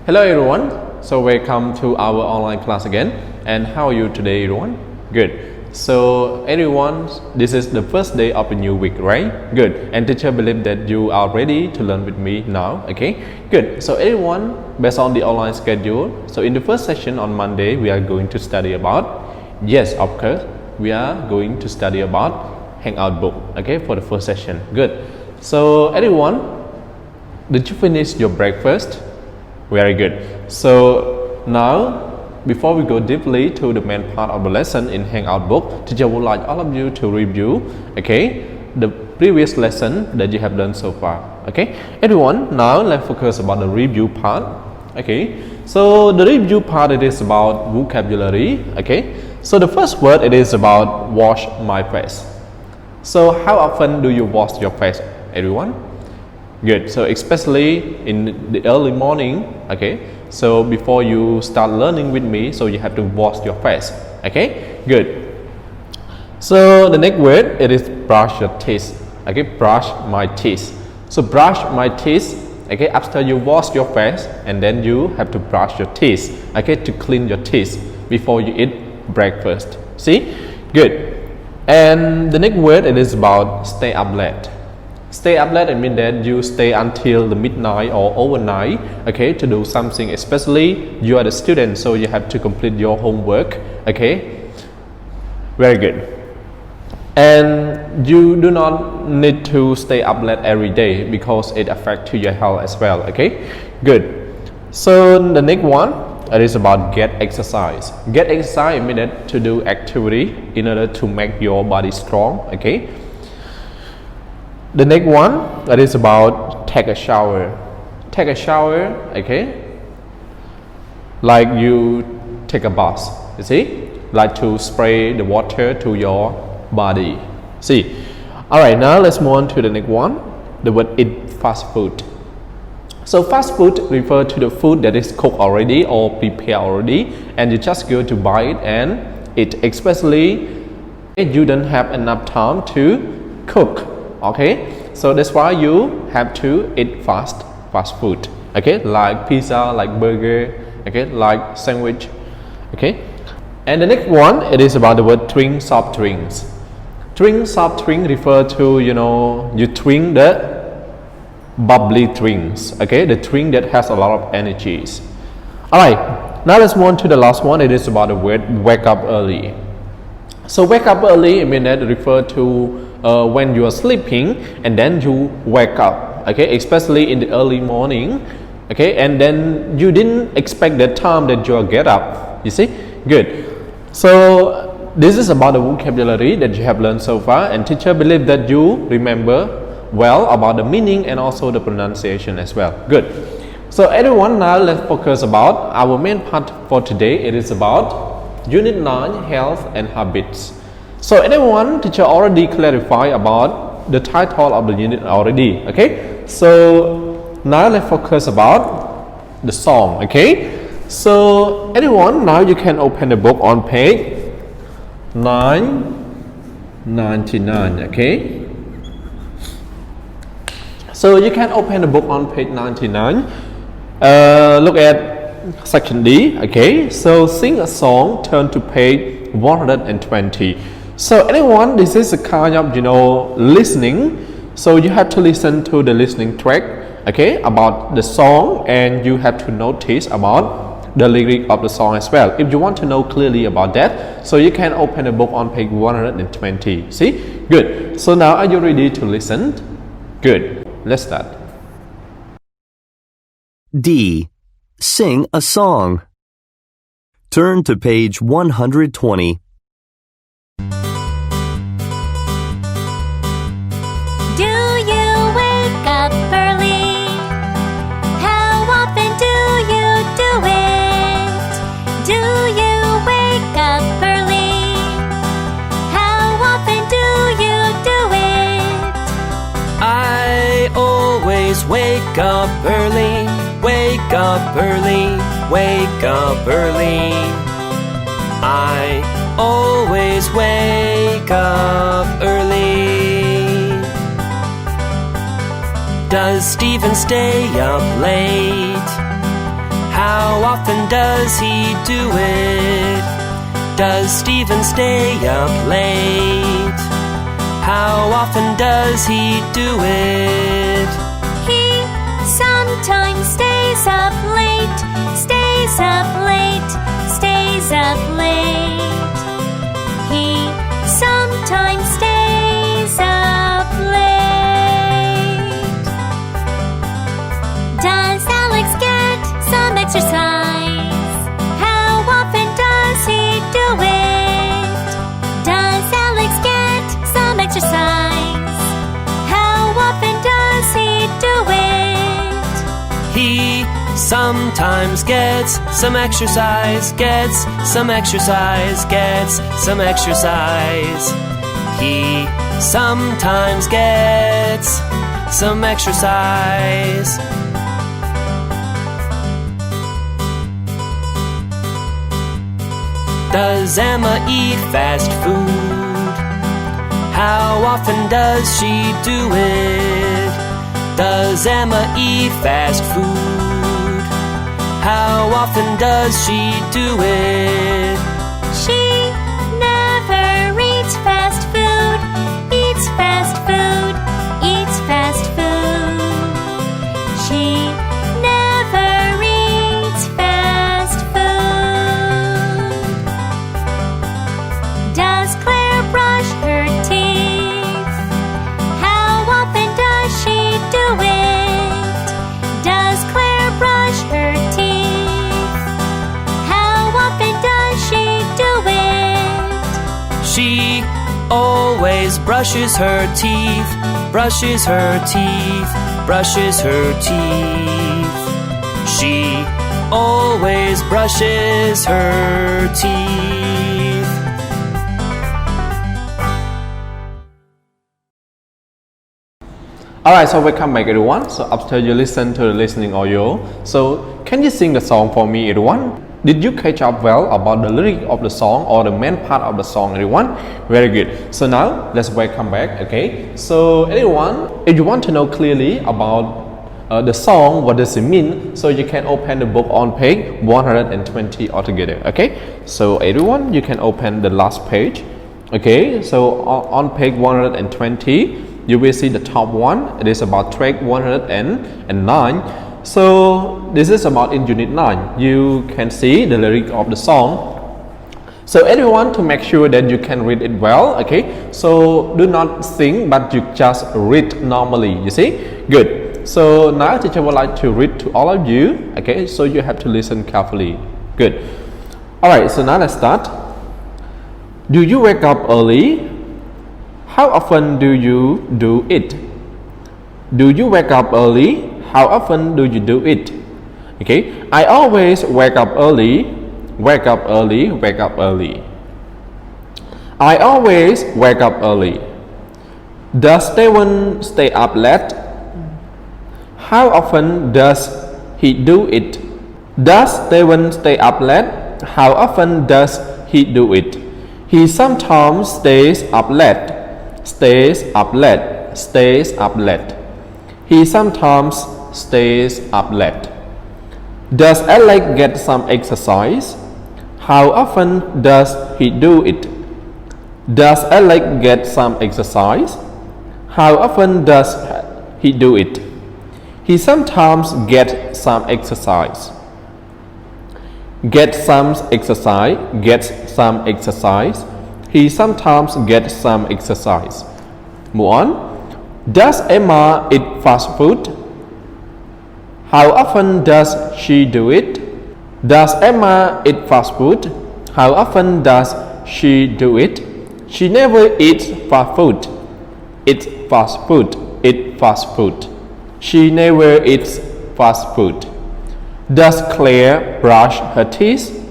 Hello everyone, so welcome to our online class again. And how are you today everyone? Good. So everyone, this is the first day of a new week, right? Good. And teacher believe that you are ready to learn with me now, okay? Good. So everyone, based on the online schedule, so in the first session on Monday, we are going to study about, yes, of course, we are going to study about Hangout book, okay, for the first session. Good. So everyone, did you finish your breakfast? Very good. So now, before we go deeply to the main part of the lesson in Hangout book, teacher would like all of you to review, okay, the previous lesson that you have done so far. Okay, everyone, now let's focus about the review part. Okay, so the review part, it is about vocabulary. Okay, so the first word, it is about wash my face. So how often do you wash your face, everyone? Good. So especially in the early morning, okay, so before you start learning with me, so you have to wash your face. Okay, good. So the next word, it is brush your teeth. Okay, brush my teeth. So brush my teeth, okay, after you wash your face, and then you have to brush your teeth, okay, to clean your teeth before you eat breakfast. See, good. And the next word, it is about stay up late. Stay up late, it means that you stay until the midnight or overnight, okay, to do something. Especially you are the student, so you have to complete your homework. Okay, very good. And you do not need to stay up late every day because it affects your health as well. Okay, good. So the next one, it is about get exercise. Get exercise means to do activity in order to make your body strong. Okay. The next one, that is about take a shower. Take a shower, okay, like you take a bath, you see, like to spray the water to your body. See, all right, now let's move on to the next one, the word eat fast food. So fast food refers to the food that is cooked already or prepared already, and you just go to buy it and eat, especially if you don't have enough time to cook. Okay, so that's why you have to eat fast food. Okay, like pizza, like burger, okay, like sandwich. Okay, and the next one, it is about the word drink soft drinks. Drink soft drink refer to, you know, you drink the bubbly drinks. Okay, the drink that has a lot of energies. All right, now let's move on to the last one. It is about the word wake up early. So wake up early, I mean that refer to when you are sleeping and then you wake up, okay, especially in the early morning, okay, and then you didn't expect the time that you'll get up, you see, good. So this is about the vocabulary that you have learned so far, and teacher believe that you remember well about the meaning and also the pronunciation as well. Good. So everyone, now let's focus about our main part for today. It is about Unit 9, Health and Habits. So everyone, teacher already clarified about the title of the unit already. Okay, so now let's focus about the song. Okay, so everyone, now you can open the book on page 999. Okay, so you can open the book on page 99. Look at section D. Okay, so sing a song, turn to page 120. So anyone, this is a kind of, you know, listening. So you have to listen to the listening track, okay, about the song, and you have to notice about the lyric of the song as well. If you want to know clearly about that, so you can open the book on page 120. See, good. So now are you ready to listen? Good. Let's start. D. Sing a song. Turn to page 120. Do you wake up early? How often do you do it? Do you wake up early? How often do you do it? I always wake up early, wake up early, wake up early. I always wake up early. Does Stephen stay up late? How often does he do it? Does Stephen stay up late? How often does he do it? He sometimes stays up late, stays up late, stays up late. He sometimes stays up late. Does Alex get some exercise? How often does he do it? Does Alex get some exercise? How often does he do it? He sometimes gets some exercise, gets some exercise, gets some exercise. He sometimes gets some exercise. Does Emma eat fast food? How often does she do it? Does Emma eat fast food? How often does she do it? She never eats fast food, eats fast food, eats fast food. She never eats fast food. Does Claire brush her teeth? How often does she do it? Does Claire brush her teeth? How often does she do it? She always brushes her teeth, brushes her teeth, brushes her teeth. She always brushes her teeth. Alright, so welcome back everyone. So after you listen to the listening audio, so can you sing the song for me everyone? Did you catch up well about the lyric of the song or the main part of the song everyone? Very good. So now let's welcome back, okay? So everyone, if you want to know clearly about the song, what does it mean? So you can open the book on page 120 altogether, okay? So everyone, you can open the last page, okay? So on page 120, you will see the top one. It is about track 109. So this is about in unit 9. You can see the lyric of the song. So everyone, to make sure that you can read it well, okay? So do not sing, but you just read normally, you see? Good. So now teacher would like to read to all of you, okay? So you have to listen carefully. Good. Alright, so now let's start. Do you wake up early? How often do you do it? Do you wake up early? How often do you do it? Okay, I always wake up early, wake up early, wake up early. I always wake up early. Does Steven stay up late? How often does he do it? Does Steven stay up late? How often does he do it? He sometimes stays up late. Stays up late, stays up late. He sometimes stays up late. Does Alex get some exercise? How often does he do it? Does Alex get some exercise? How often does he do it? He sometimes gets some exercise. Get some exercise, gets some exercise. He sometimes gets some exercise. Move on. Does Emma eat fast food? How often does she do it? Does Emma eat fast food? How often does she do it? She never eats fast food. Eats fast food. Eat fast food. She never eats fast food. Does Claire brush her teeth?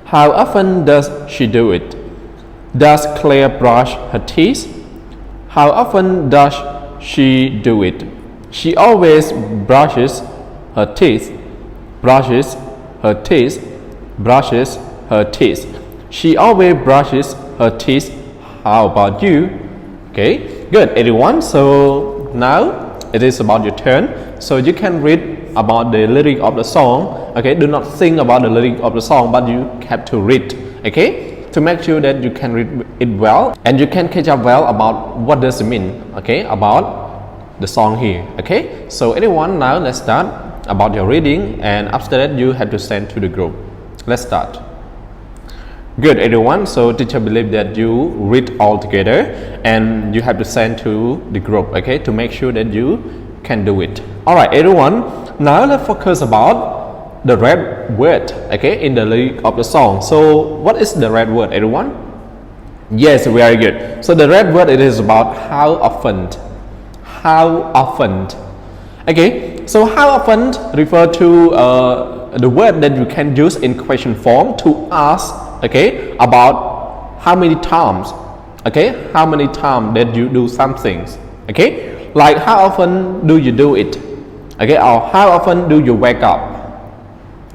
How often does she do it? Does Claire brush her teeth? How often does she do it? She always brushes her teeth. Brushes her teeth. Brushes her teeth. She always brushes her teeth. How about you? Okay, good everyone. So now it is about your turn. So you can read about the lyric of the song okay, do not sing about the lyric of the song, but you have to read, okay, to make sure that you can read it well and you can catch up well about what does it mean, okay, about the song here, okay. So anyone, now let's start about your reading, and after that you have to send to the group. Let's start. Good, everyone. So teacher believe that you read all together and you have to send to the group, okay, to make sure that you can do it. All right, everyone. Now let's focus about the red word, okay, in the lyric of the song. So what is the red word, everyone? Yes, very good. So the red word, it is about how often. How often. Okay. So how often refer to the word that you can use in question form to ask, okay, about how many times, okay, how many times that you do some things, okay, like how often do you do it, okay, or how often do you wake up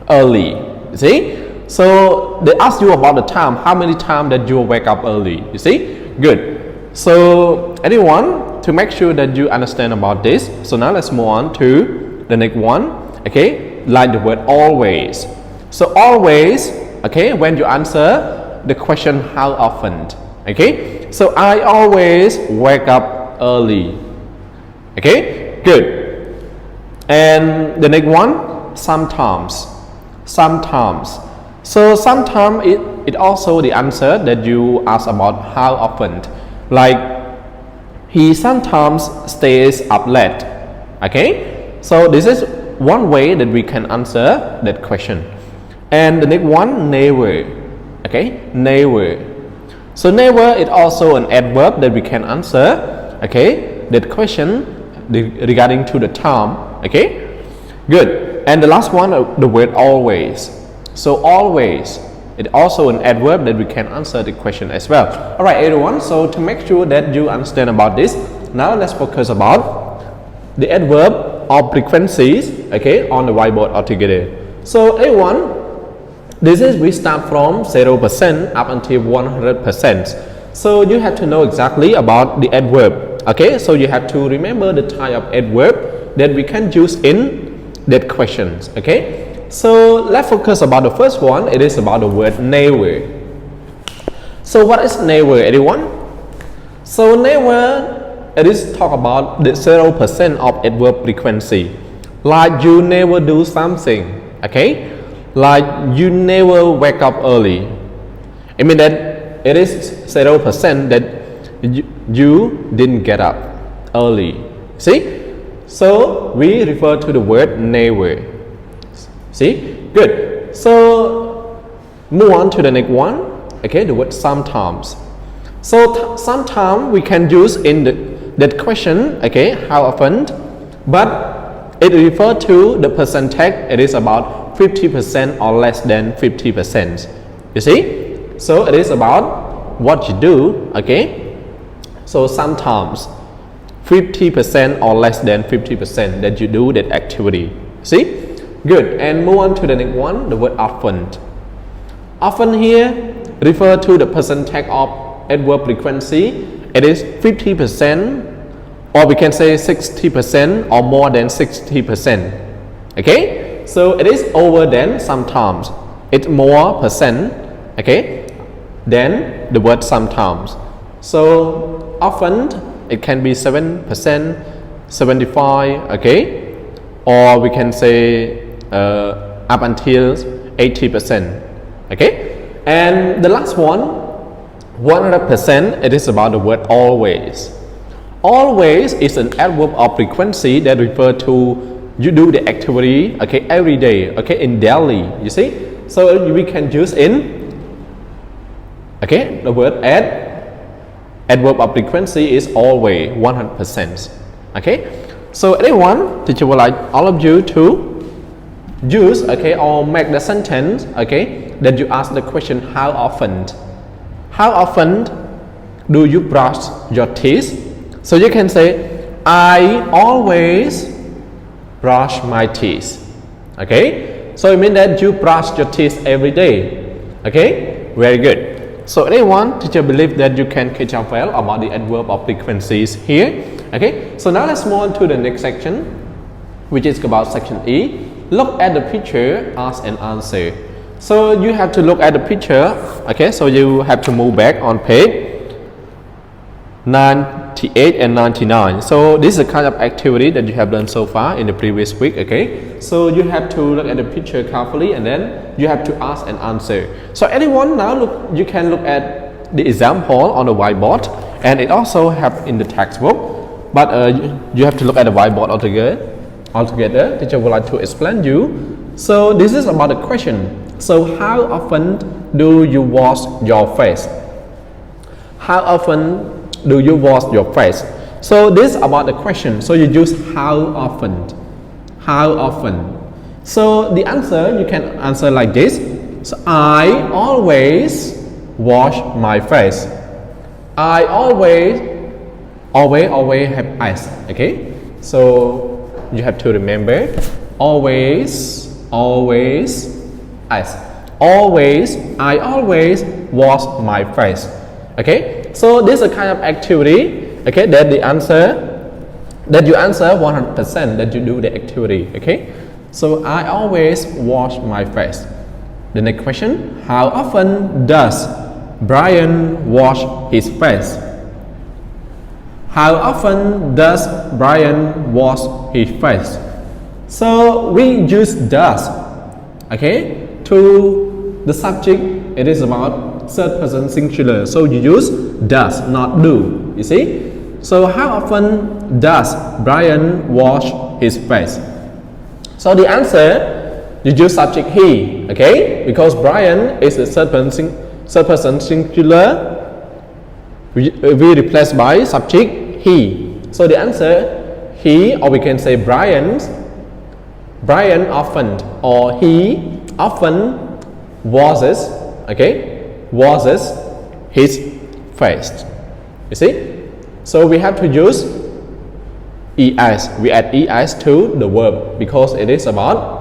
early, you see. So they ask you about the time, how many times that you wake up early, you see. Good. So anyone, to make sure that you understand about this, so now let's move on to the next one, okay, like the word always. So always, okay, when you answer the question how often, okay, so I always wake up early, okay, good. And the next one, sometimes. So sometimes it also the answer that you ask about how often, like he sometimes stays up late, okay. So this is one way that we can answer that question. And the next one, never, okay, never. So never is also an adverb that we can answer, okay, that question regarding to the time, okay, good. And the last one, the word always. So always, it's also an adverb that we can answer the question as well. All right, everyone. So to make sure that you understand about this, now let's focus about the adverb of frequencies, okay, on the whiteboard altogether. So everyone, this is we start from 0% up until 100%. So you have to know exactly about the adverb, okay. So you have to remember the type of adverb that we can use in that questions, okay. So let's focus about the first one. It is about the word never. So what is never, everyone? So never, it is talk about the 0% of adverb frequency, like you never do something, okay, like you never wake up early. I mean that it is 0% that you didn't get up early, see. So we refer to the word never, see. Good. So move on to the next one, okay, the word sometimes. So sometimes we can use in that question, okay, how often, but it refers to the percentage. It is about 50% or less than 50%, you see. So it is about what you do, okay. So sometimes 50% or less than 50% that you do that activity, see. Good. And move on to the next one, the word often. Often here refer to the percentage of adverb frequency. It is 50%, or we can say 60% or more than 60%, okay. So it is over than sometimes, it's more percent, okay, than the word sometimes. So often it can be 7%, 75%, okay, or we can say up until 80%, okay. And the last one, 100%, it is about the word always. Always is an adverb of frequency that refer to you do the activity, okay, every day, okay, in daily, you see. So we can use in, okay, the word adverb of frequency is always 100%, okay. So anyone, teacher would like all of you to use, okay, or make the sentence, okay, that you ask the question how often. How often do you brush your teeth? So you can say I always brush my teeth, okay. So it means that you brush your teeth every day, okay, very good. So anyone, teacher believe that you can catch up well about the adverb of frequencies here, okay. So now let's move on to the next section, which is about section E, look at the picture, ask and answer. So you have to look at the picture. Okay, so you have to move back on page 98 and 99. So this is a kind of activity that you have done so far in the previous week. Okay, so you have to look at the picture carefully and then you have to ask and answer. So anyone now look, you can look at the example on the whiteboard, and it also have in the textbook, but you have to look at the whiteboard altogether. Teacher would like to explain you. So this is about the question. So how often do you wash your face? How often do you wash your face? So this is about the question. So you use how often. How often? So the answer, you can answer like this. So I always wash my face. I always have eyes. Okay, so you have to remember always eyes. I always wash my face. Okay, so this is a kind of activity. Okay, that the answer that you answer 100%, that you do the activity. Okay, so I always wash my face. The next question: how often does Brian wash his face? How often does Brian wash his face? So we use does. Okay, to the subject, it is about third person singular. So you use does, not do. You see? So how often does Brian wash his face? So the answer, you use subject he. Okay, because Brian is a third person singular. We replace by subject he. So the answer he, or we can say Brian often, or he often washes, okay, washes his face. You see? So we have to use es. We add es to the verb because it is about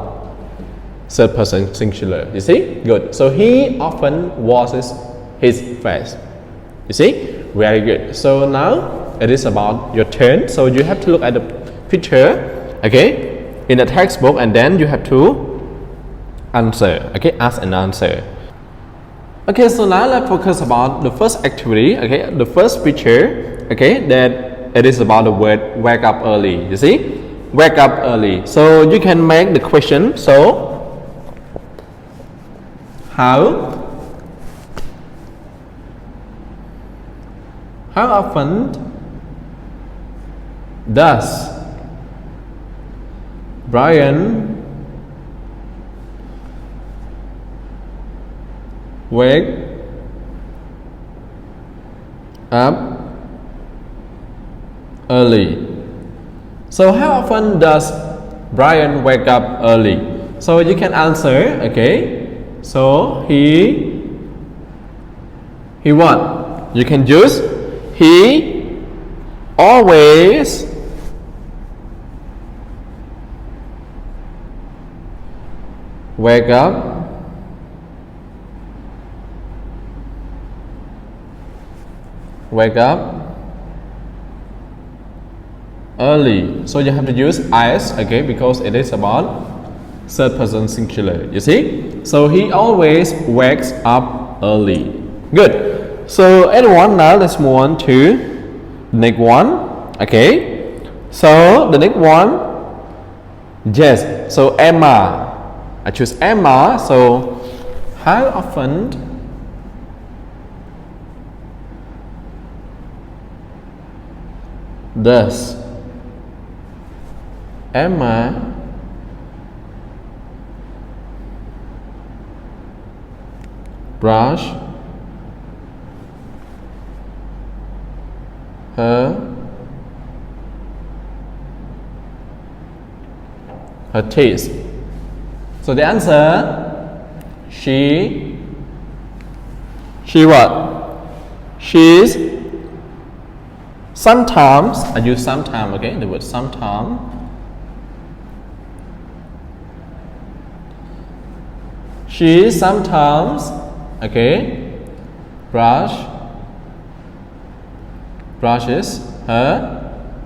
third person singular. You see? Good. So he often washes his face. You see? Very good. So now it is about your turn. So you have to look at the picture, okay, in the textbook, and then you have to answer. Okay, ask and answer. Okay, so now let's focus about the first activity. Okay, the first picture. Okay, that it is about the word wake up early. You see, wake up early. So you can make the question. So how often does Brian wake up early? So how often does Brian wake up early? So you can answer, okay. So he what? You can use he always wake up early. So you have to use is, okay, because it is about third person singular. You see? So he always wakes up early. Good. So everyone, now let's move on to the next one. Okay. So the next one, yes. So Emma. I choose Emma. So how often does Emma brush her teeth? So the answer, she what? She's sometimes, I use sometime, okay, the word sometime. She sometimes, okay, brushes her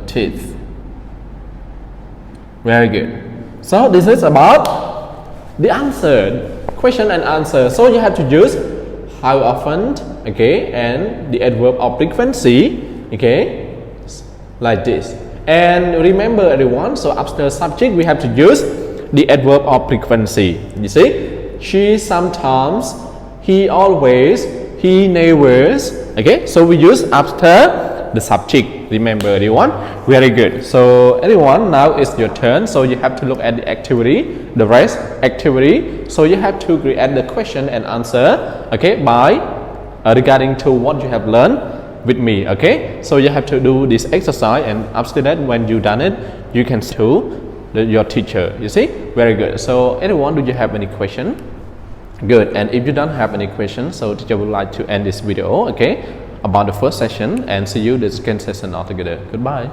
teeth. Very good. So this is about the answer, question and answer. So you have to use how often, okay, and the adverb of frequency, okay, like this. And remember everyone, so after subject we have to use the adverb of frequency. You see, she sometimes, he always, he never, okay, so we use after the subject. Remember everyone, very good. So everyone, now it's your turn, so you have to look at the activity, the rest activity. So you have to create the question and answer, okay, by regarding to what you have learned with me, okay. So you have to do this exercise, and after that when you done it, you can to your teacher. You see, very good. So everyone, do you have any question? Good. And if you don't have any questions, so teacher would like to end this video, okay, about the first session, and see you the second session altogether. Goodbye.